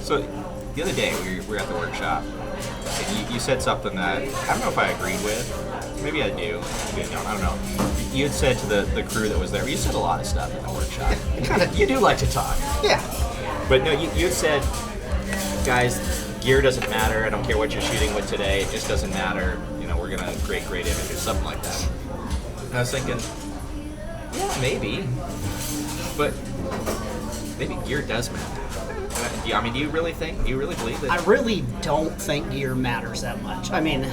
So the other day we were at the workshop, and you said something that I don't know if I agreed with. Maybe I do. Maybe I don't. I don't know. You had said to the crew that was there. You said a lot of stuff in the workshop. You do like to talk. Yeah. But no, you had said, guys, gear doesn't matter. I don't care what you're shooting with today. It just doesn't matter. You know, we're gonna create great images, something like that. And I was thinking, yeah, maybe, but maybe gear does matter. I mean, do you really believe that? I really don't think gear matters that much. I mean,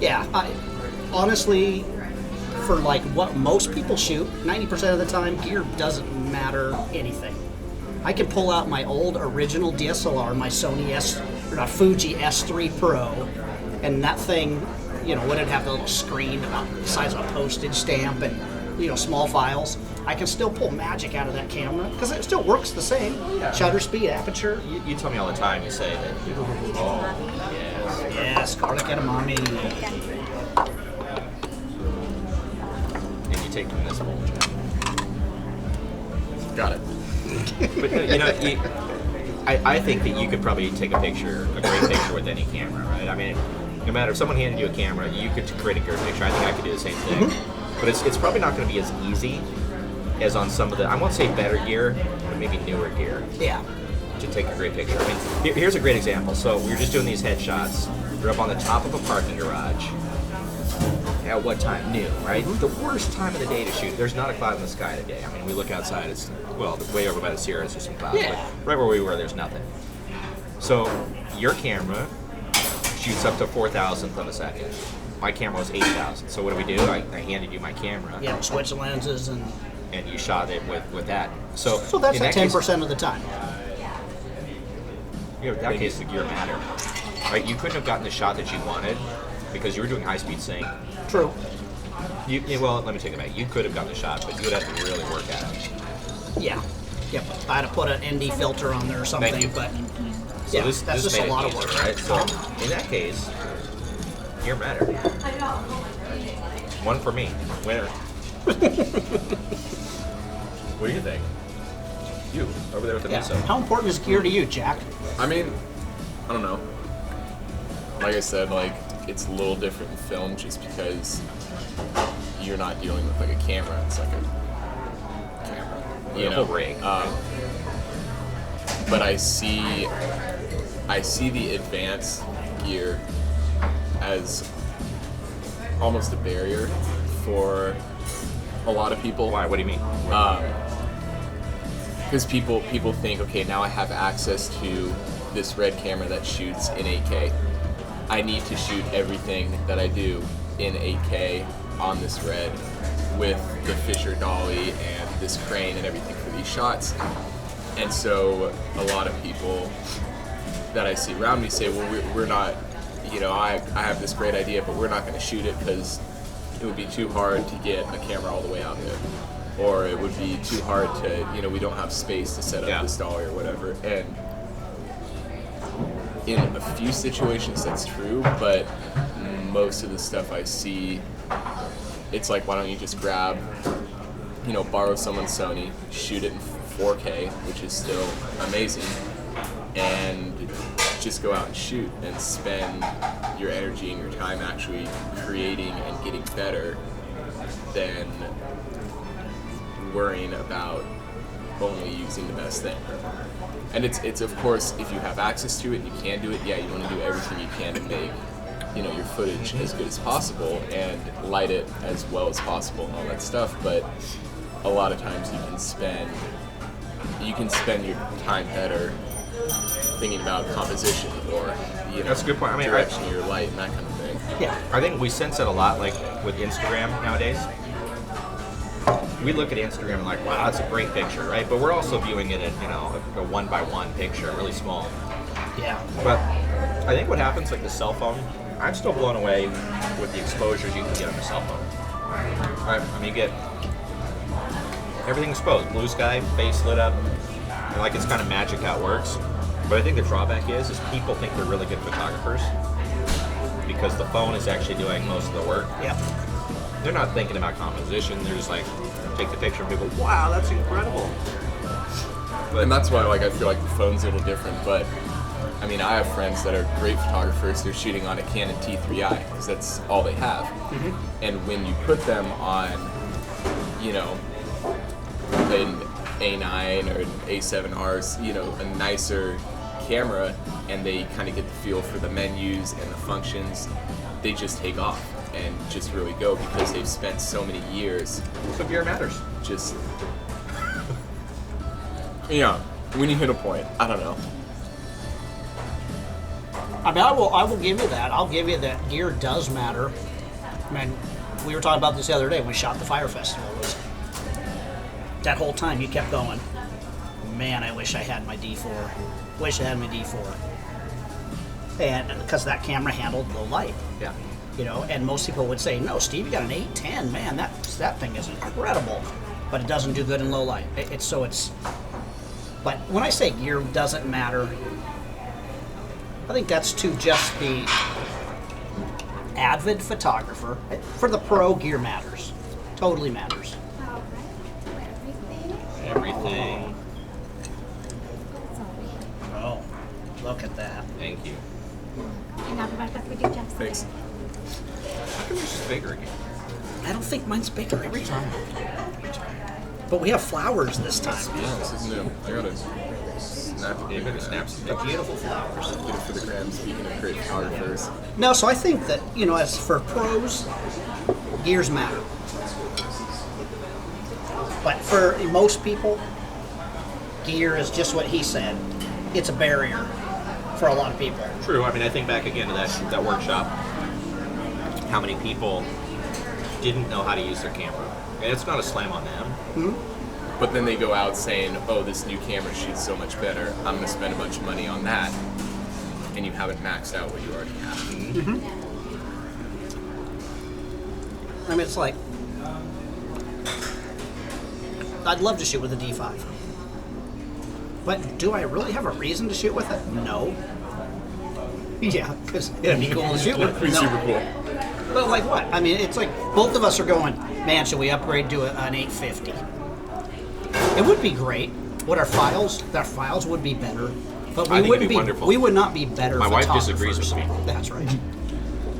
yeah, honestly, for like what most people shoot, 90% of the time, gear doesn't matter anything. I can pull out my old original DSLR, my Fuji S3 Pro, and that thing, you know, wouldn't have the little screen about the size of a postage stamp and, you know, small files. I can still pull magic out of that camera because it still works the same. Yeah. Shutter speed, aperture. You tell me all the time. You say that. Oh, yes. Yes, garlic edamame. And you take this whole job. Got it. But you know, I think that you could probably take a great picture with any camera, right? I mean, no matter if someone handed you a camera, you could create a great picture. I think I could do the same thing. Mm-hmm. But it's probably not going to be as easy as on some of the, I won't say better gear, but maybe newer gear. Yeah. To take a great picture. I mean, here's a great example. So we were just doing these headshots. We're up on the top of a parking garage. At what time? Noon, right? Mm-hmm. The worst time of the day to shoot. There's not a cloud in the sky today. I mean, we look outside, it's, well, way over by the Sierras, there's some clouds. Yeah. But right where we were, there's nothing. So your camera shoots up to 4,000th of a second. My camera was 8,000. So what do? I handed you my camera. Yeah, switch lenses and you shot it with that. So that's like 10% of the time. You know, in that case, the gear mattered. Right? You couldn't have gotten the shot that you wanted because you were doing high-speed sync. True. Well, let me take it back. You could have gotten the shot, but you would have to really work at it. Yeah. Yep. I had to put an ND filter on there or something, but so yeah, that's just a lot of work. Right? So in that case, gear mattered. One for me. Winner. What do you think? You, over there with the miso. How important is gear to you, Jack? I mean, I don't know. Like I said, like, it's a little different in film just because you're not dealing with like a camera. It's like a camera. You know, rig. But I see the advanced gear as almost a barrier for a lot of people. Why? What do you mean? Because people think, okay, now I have access to this red camera that shoots in 8K. I need to shoot everything that I do in 8K on this red with the Fisher dolly and this crane and everything for these shots. And so a lot of people that I see around me say, well, we're not, you know, I have this great idea, but we're not going to shoot it because it would be too hard to get a camera all the way out there. Or it would be too hard to, you know, we don't have space to set up this dolly or whatever. And in a few situations that's true, but most of the stuff I see, it's like, why don't you just grab, you know, borrow someone's Sony, shoot it in 4K, which is still amazing, and just go out and shoot and spend your energy and your time actually creating and getting better than worrying about only using the best thing. And it's of course, if you have access to it and you can do it, yeah, you want to do everything you can to make, you know, your footage as good as possible and light it as well as possible and all that stuff. But a lot of times you can spend your time better thinking about composition or, you know, that's a good point. I mean, direction of your light and that kind of thing. Yeah. I think we sense it a lot, like with Instagram nowadays. We look at Instagram and like, wow, that's a great picture, right? But we're also viewing it at, you know, a one-by-one picture, really small. Yeah. But I think what happens, like the cell phone, I'm still blown away with the exposures you can get on the cell phone. Right? I mean, you get everything exposed, blue sky, face lit up, and like it's kind of magic how it works. But I think the drawback is people think they're really good photographers because the phone is actually doing most of the work. Yep. They're not thinking about composition. They're just like, take the picture and people, wow, that's incredible. And that's why, like, I feel like the phone's a little different, but I mean, I have friends that are great photographers. They're shooting on a Canon T3i because that's all they have. And when you put them on, you know, an A9 or an A7R, you know, a nicer camera, and they kind of get the feel for the menus and the functions, they just take off and just really go because they've spent so many years. So gear matters. Just, yeah, when you hit a point, I don't know. I mean, I will give you that. I'll give you that gear does matter. I mean, we were talking about this the other day when we shot the Fire Festival. It was, that whole time you kept going, man, I wish I had my D4. Wish I had my D4. And because that camera handled low light. Yeah. You know, and most people would say, no, Steve, you got an 810, man, that thing is incredible. But it doesn't do good in low light. But when I say gear doesn't matter, I think that's to just the avid photographer. For the pro, gear matters. Totally matters. Everything. Oh, look at that. Thank you. And I'll be back up with your chopstick. Thanks. How come yours is bigger again? I don't think mine's bigger every time. But we have flowers this time. Yeah, this is new. I gotta snap it. Yeah, you better snap some The pictures. beautiful flowers. Get it for the gram, speaking of great photographers. No, so I think that, you know, as for pros, gears matter. But for most people, gear is just what he said. It's a barrier for a lot of people. True. I mean, I think back again to that workshop. How many people didn't know how to use their camera? And it's not a slam on them. But then they go out saying, oh, this new camera shoots so much better. I'm going to spend a bunch of money on that. And you haven't maxed out what you already have. I mean, it's like, I'd love to shoot with a D5. But do I really have a reason to shoot with it? No. Yeah, because it'd be cool to shoot with. Pretty No. super cool. But like what? I mean, it's like both of us are going, man, should we upgrade to an 850? It would be great. Would our files would be better. But I we think wouldn't it'd be be, wonderful. we would not be better My wife photographers. disagrees with me. That's right.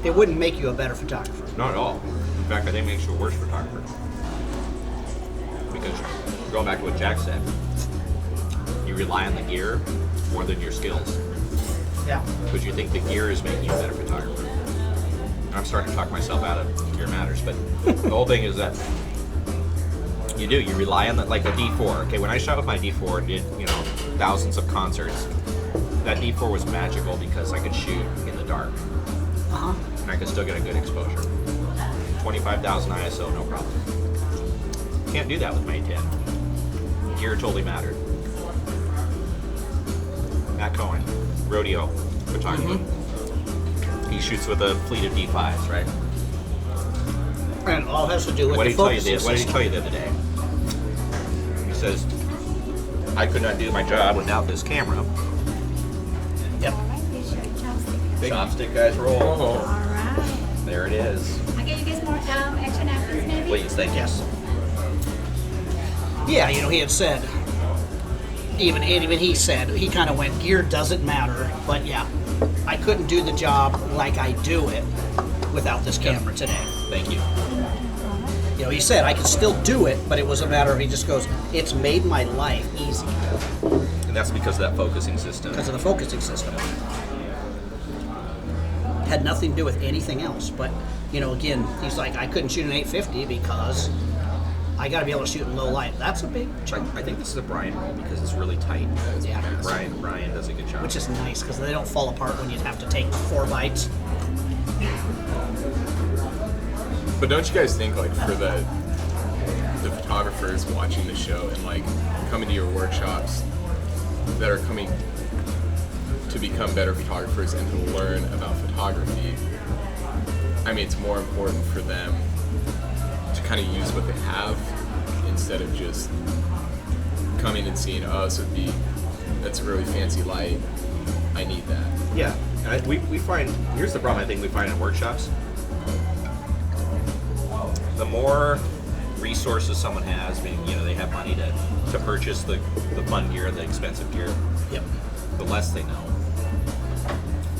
It wouldn't make you a better photographer. Not at all. In fact, I think it makes you a worse photographer. Because going back to what Jack said, you rely on the gear more than your skills. Yeah. Because you think the gear is making you a better photographer. And I'm starting to talk myself out of gear matters, but the whole thing is that you rely on like a D4. Okay, when I shot with my D4 and did, you know, thousands of concerts, that D4 was magical because I could shoot in the dark. And I could still get a good exposure. 25,000 ISO, no problem. Can't do that with my 810. Gear totally mattered. Matt Cohen, rodeo photographer. He shoots with a fleet of D5s, right? And all has to do with What the did he tell you? focusing What did he system. tell you the other day? He says, "I could not do my job without this camera." Yep. All right, here's your chopstick. Chopstick Guys roll. All right. There it is. I'll get you guys more extra napkins, maybe? Please, thank you. Yes. Yeah, you know, he had said, even he said, he kind of went, gear doesn't matter, but yeah, I couldn't do the job like I do it without this camera today. Thank you. You know, he said I could still do it, but it was a matter of, he just goes, it's made my life easy And that's because of that focusing system. because of the focusing system. Had nothing to do with anything else, but, you know, again, he's like, I couldn't shoot an 850 because I got to be able to shoot in low light. That's a big chunk. I think this is a Brian roll because it's really tight. Yeah. Brian does a good job. Which is nice because they don't fall apart when you have to take 4 bites. But don't you guys think, like, for the photographers watching the show and, like, coming to your workshops that are coming to become better photographers and to learn about photography, I mean, it's more important for them to kind of use what they have instead of just coming and seeing, oh, that's a really fancy light, I need that. Yeah, and we find, here's the problem I think we find in workshops. The more resources someone has, meaning, you know, they have money to purchase the fun gear, the expensive gear, Yep. the less they know.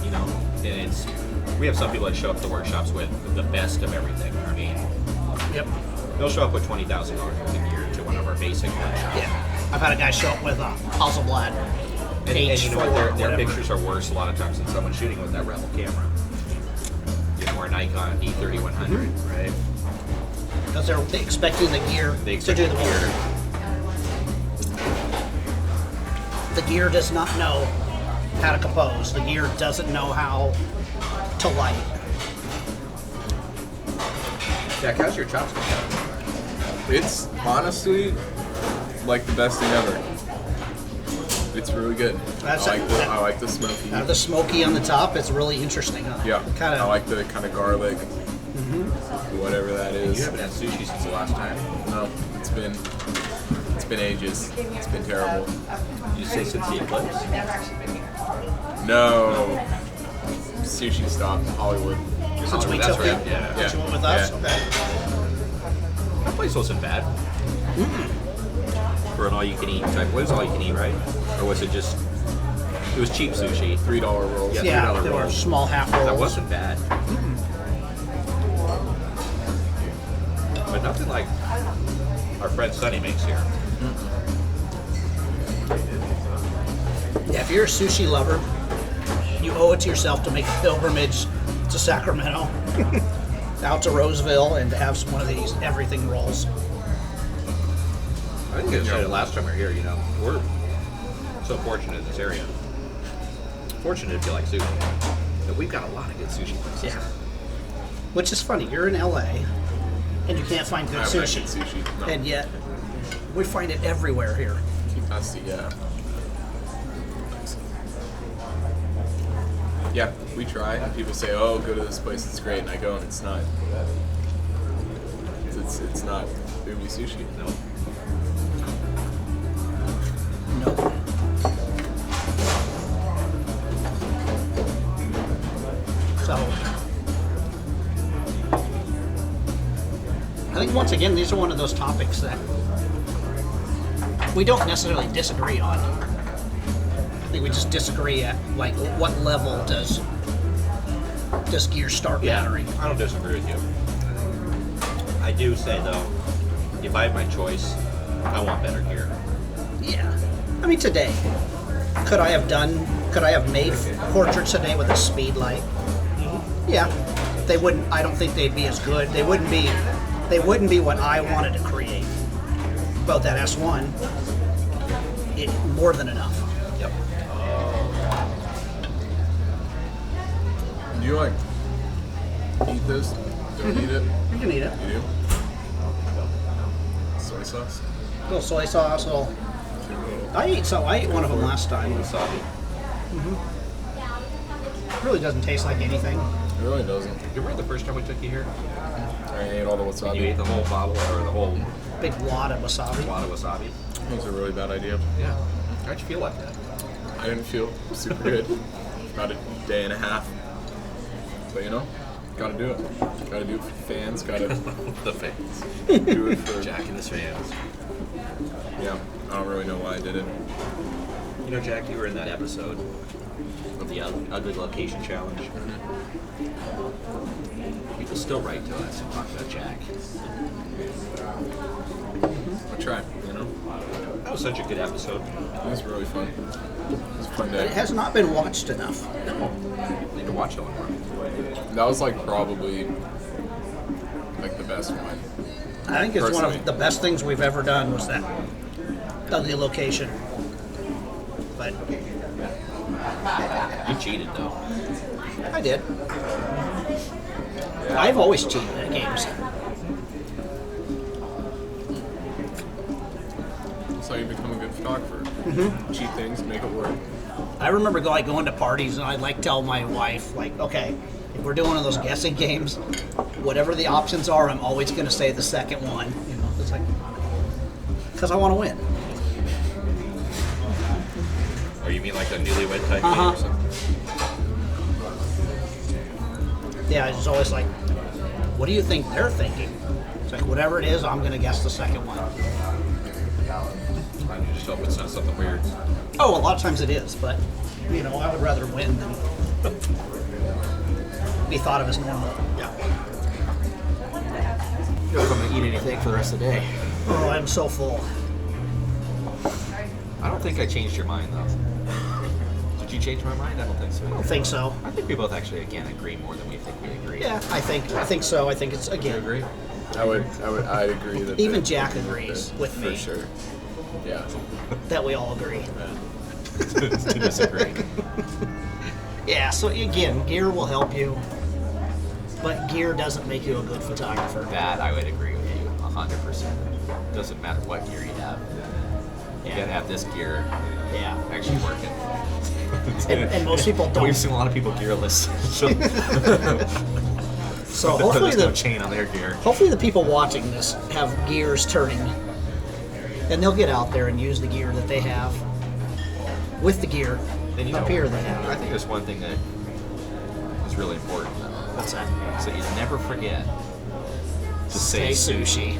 You know, and we have some people that show up to workshops with the best of everything. I mean, Yep. they'll show up with $20,000 worth of gear to one of our basic workshops. Yeah. I've had a guy show up with a Hasselblad And you know what? Their whatever. pictures are worse a lot of times than someone shooting with that Rebel camera. You know, or a Nikon D3100, right? Because they're expecting the gear They to expect do the the gear. work. The gear does not know how to compose. The gear doesn't know how to light. Jack, how's your chopstick? It's honestly like the best thing ever. It's really good. That's I it. like the smoky. The smoky on the top, it's really interesting. Huh? Yeah, Kind I of. like the kind of garlic, whatever that is. You haven't had sushi since the last time. No, it's been ages. It's been terrible. You say since the eclipse? No, sushi stopped in Hollywood. Since we that's took right, it, yeah. since you went with us. Yeah. Okay. That place wasn't bad. For an all-you-can-eat type. What is all-you-can-eat, right? Or was it just... It was cheap sushi. $3 rolls. Yeah. Yeah, $3 there were rolls. small half rolls. That wasn't bad. But nothing like our friend Sonny makes here. Yeah, if you're a sushi lover, you owe it to yourself to make a pilgrimage to Sacramento, out to Roseville, and to have one of these everything rolls. I think I said it last time we were here, you know, we're so fortunate in this area. Fortunate if you like sushi. But we've got a lot of good sushi places. Yeah. Which is funny, you're in LA, and you can't find good I haven't had sushi. good sushi. No. And yet, we find it everywhere here. Yeah. Yeah, we try, and people say, "Oh, go to this place; it's great," and I go, and it's not. It's not umi sushi. No. Nope. So, I think once again, these are one of those topics that we don't necessarily disagree on. I think we just disagree at like what level does gear start mattering. I don't disagree with you. I do say, though, if I have my choice, I want better gear. Yeah. I mean, today, could I have made portraits today with a speed light? Yeah. They wouldn't, I don't think they'd be as good. They wouldn't be what I wanted to create. But that S1, more than enough. Yep. Do you like eat this? Don't eat it. You can eat it. You do. Soy sauce. A little soy sauce, I ate one of them last time. Wasabi. It really doesn't taste like anything. It really doesn't. You remember the first time we took you here? I ate all the wasabi. You ate the whole bottle or the whole Big wad of wasabi. wad of wasabi? That was a really bad idea. Yeah. How'd you feel like that? I didn't feel super good. About a day and a half. But you know, gotta do it. Gotta do it for fans. Gotta The fans. do it for Jack and his fans. Yeah, I don't really know why I did it. You know, Jack, you were in that episode of the Ugly Location Challenge. People still write to us and talk about Jack. I tried, you know. That was such a good episode. It was really fun. It was a fun But it day. has not been watched enough. No. Need to watch it more. That was like probably like the best one. I think it's one Personally. of the best things we've ever done was that ugly location. But You cheated, though. I did. I've always cheated at games. That's how you become a good photographer. Cheat things, make it work. I remember going to parties and I'd like tell my wife, like, okay, if we're doing one of those guessing games, whatever the options are, I'm always going to say the second one. You know, it's like, because I want to win. Or you mean like a newlywed type Uh-huh. game or something? Yeah, it's always like, what do you think they're thinking? It's pick whatever it is. I'm gonna guess the second one. I just hope it's not something weird. Oh, a lot of times it is, but you know, I would rather win than be thought of as normal. Yeah. You know if I'm gonna eat anything for the rest of the day. Oh, I'm so full. I don't think I changed your mind though. Did you change my mind? I don't think so. I don't think so. I think we both actually again agree more than we think we agree. Yeah, I think so. I think it's Do you again. agree? I'd agree that Even Jack agrees with for me sure. Yeah. that we all agree. To disagree. Yeah. So again, gear will help you, but gear doesn't make you a good photographer. That I would agree with you 100%. Doesn't matter what gear you have. You gotta have this gear Yeah. actually working. And most people don't. We've seen a lot of people gearless. So hopefully there's no the chain on their gear. hopefully the people watching this have gears turning, and they'll get out there and use the gear that they have with the gear And you up know, here they have. I think there's one thing that is really important though. What's that? So you never forget to say Say sushi.